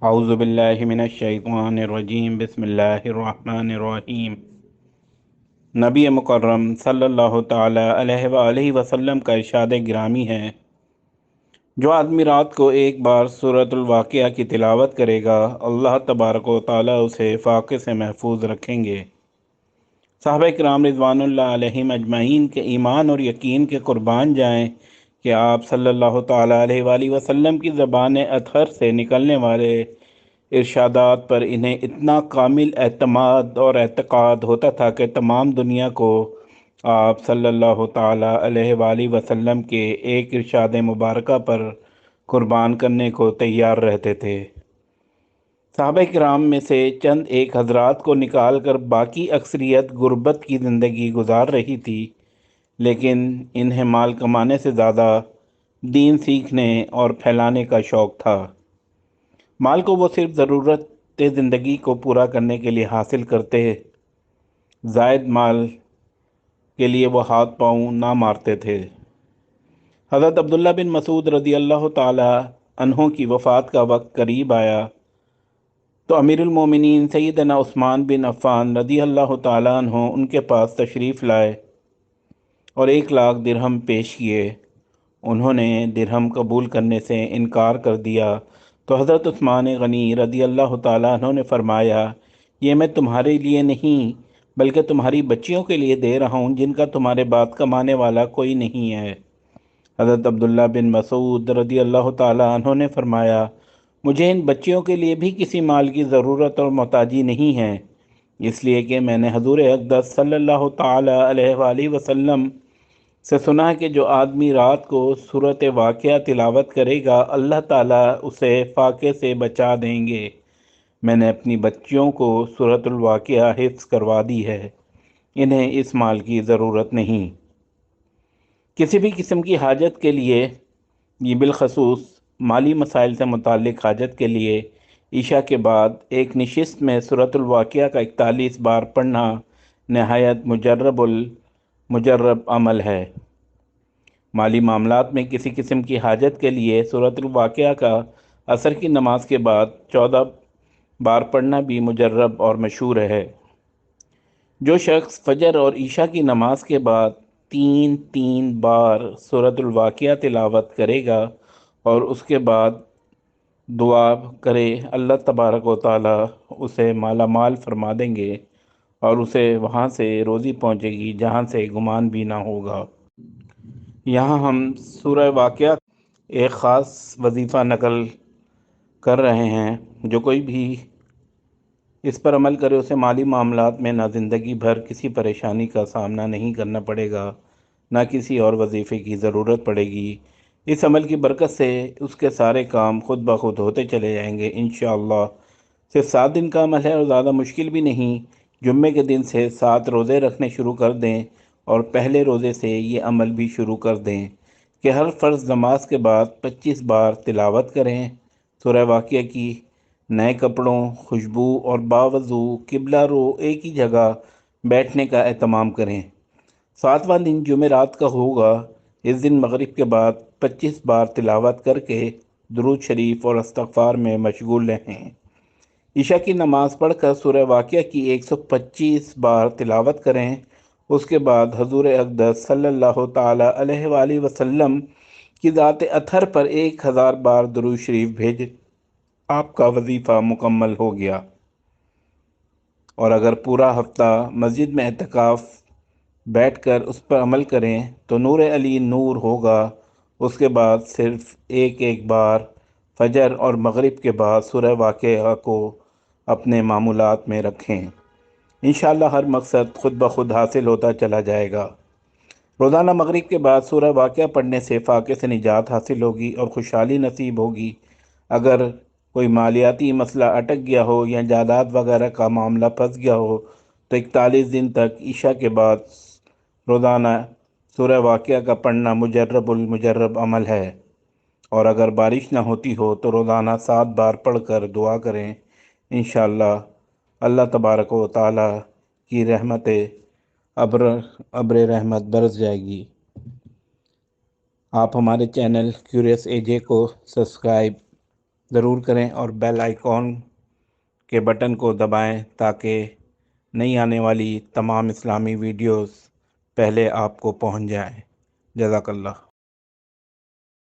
اعوذ باللہ من الشیطان الرجیم بسم اللہ الرحمن الرحیم۔ نبی مکرم صلی اللہ تعالی علیہ وآلہ وسلم کا ارشاد گرامی ہے، جو آدمی رات کو ایک بار سورۃ الواقعہ کی تلاوت کرے گا، اللہ تبارک و تعالی اسے فاقے سے محفوظ رکھیں گے۔ صحابہ کرام رضوان اللہ علیہم اجمعین کے ایمان اور یقین کے قربان جائیں کہ آپ صلی اللہ تعالی علیہ وآلہ وسلم کی زبان اطہر سے نکلنے والے ارشادات پر انہیں اتنا کامل اعتماد اور اعتقاد ہوتا تھا کہ تمام دنیا کو آپ صلی اللہ تعالی علیہ وآلہ وسلم کے ایک ارشاد مبارکہ پر قربان کرنے کو تیار رہتے تھے۔ صحابہ کرام میں سے چند ایک حضرات کو نکال کر باقی اکثریت غربت کی زندگی گزار رہی تھی، لیکن انہیں مال کمانے سے زیادہ دین سیکھنے اور پھیلانے کا شوق تھا۔ مال کو وہ صرف ضرورت زندگی کو پورا کرنے کے لیے حاصل کرتے، زائد مال کے لیے وہ ہاتھ پاؤں نہ مارتے تھے۔ حضرت عبداللہ بن مسعود رضی اللہ تعالی عنہ کی وفات کا وقت قریب آیا تو امیر المومنین سیدنا عثمان بن عفان رضی اللہ تعالی عنہ ان کے پاس تشریف لائے اور 1,00,000 درہم پیش کیے۔ انہوں نے درہم قبول کرنے سے انکار کر دیا تو حضرت عثمان غنی رضی اللہ تعالیٰ عنہ نے فرمایا، یہ میں تمہارے لیے نہیں بلکہ تمہاری بچیوں کے لیے دے رہا ہوں، جن کا تمہارے بعد کمانے والا کوئی نہیں ہے۔ حضرت عبداللہ بن مسعود رضی اللہ تعالیٰ عنہ نے فرمایا، مجھے ان بچیوں کے لیے بھی کسی مال کی ضرورت اور محتاجی نہیں ہے، اس لیے کہ میں نے حضور اقدس صلی اللہ تعالیٰ علیہ وآلہ وسلم سے سنا ہے کہ جو آدمی رات کو سورۃ واقعہ تلاوت کرے گا، اللہ تعالیٰ اسے فاقے سے بچا دیں گے۔ میں نے اپنی بچیوں کو سورۃ الواقعہ حفظ کروا دی ہے، انہیں اس مال کی ضرورت نہیں۔ کسی بھی قسم کی حاجت کے لیے، یہ بالخصوص مالی مسائل سے متعلق حاجت کے لیے، عشاء کے بعد ایک نشست میں سورۃ الواقعہ کا 41 بار پڑھنا نہایت مجرب عمل ہے۔ مالی معاملات میں کسی قسم کی حاجت کے لیے سورۃ الواقعہ کا عصر کی نماز کے بعد 14 بار پڑھنا بھی مجرب اور مشہور ہے۔ جو شخص فجر اور عشاء کی نماز کے بعد 3 بار سورۃ الواقعہ تلاوت کرے گا اور اس کے بعد دعا کرے، اللہ تبارک و تعالی اسے مالا مال فرما دیں گے اور اسے وہاں سے روزی پہنچے گی جہاں سے گمان بھی نہ ہوگا۔ یہاں ہم سورہ واقعہ ایک خاص وظیفہ نقل کر رہے ہیں، جو کوئی بھی اس پر عمل کرے اسے مالی معاملات میں نہ زندگی بھر کسی پریشانی کا سامنا نہیں کرنا پڑے گا، نہ کسی اور وظیفے کی ضرورت پڑے گی۔ اس عمل کی برکت سے اس کے سارے کام خود بخود ہوتے چلے جائیں گے انشاءاللہ۔ صرف 7 دن کا عمل ہے اور زیادہ مشکل بھی نہیں۔ جمعے کے دن سے 7 روزے رکھنے شروع کر دیں اور پہلے روزے سے یہ عمل بھی شروع کر دیں کہ ہر فرض نماز کے بعد 25 بار تلاوت کریں سورہ واقعہ کی۔ نئے کپڑوں، خوشبو اور باوضو قبلہ رو ایک ہی جگہ بیٹھنے کا اہتمام کریں۔ 7واں دن جمعرات کا ہوگا۔ اس دن مغرب کے بعد 25 بار تلاوت کر کے درود شریف اور استغفار میں مشغول رہیں۔ عشاء کی نماز پڑھ کر سورہ واقعہ کی 125 بار تلاوت کریں۔ اس کے بعد حضور اقدس صلی اللہ تعالی علیہ وآلہ وسلم کی ذات اطہر پر 1000 بار درود شریف بھیج، آپ کا وظیفہ مکمل ہو گیا۔ اور اگر پورا ہفتہ مسجد میں اعتکاف بیٹھ کر اس پر عمل کریں تو نور علی نور ہوگا۔ اس کے بعد صرف ایک بار فجر اور مغرب کے بعد سورہ واقعہ کو اپنے معمولات میں رکھیں، انشاءاللہ ہر مقصد خود بخود حاصل ہوتا چلا جائے گا۔ روزانہ مغرب کے بعد سورہ واقعہ پڑھنے سے فاقے سے نجات حاصل ہوگی اور خوشحالی نصیب ہوگی۔ اگر کوئی مالیاتی مسئلہ اٹک گیا ہو یا جائیداد وغیرہ کا معاملہ پھنس گیا ہو تو 41 دن تک عشاء کے بعد روزانہ سورہ واقعہ کا پڑھنا مجرب عمل ہے۔ اور اگر بارش نہ ہوتی ہو تو روزانہ 7 بار پڑھ کر دعا کریں، انشاءاللہ اللہ تبارک و تعالی کی رحمت ابر رحمت برس جائے گی۔ آپ ہمارے چینل کیوریس اے جے کو سبسکرائب ضرور کریں اور بیل آئیکن کے بٹن کو دبائیں تاکہ نئی آنے والی تمام اسلامی ویڈیوز پہلے آپ کو پہنچ جائیں۔ جزاک اللہ۔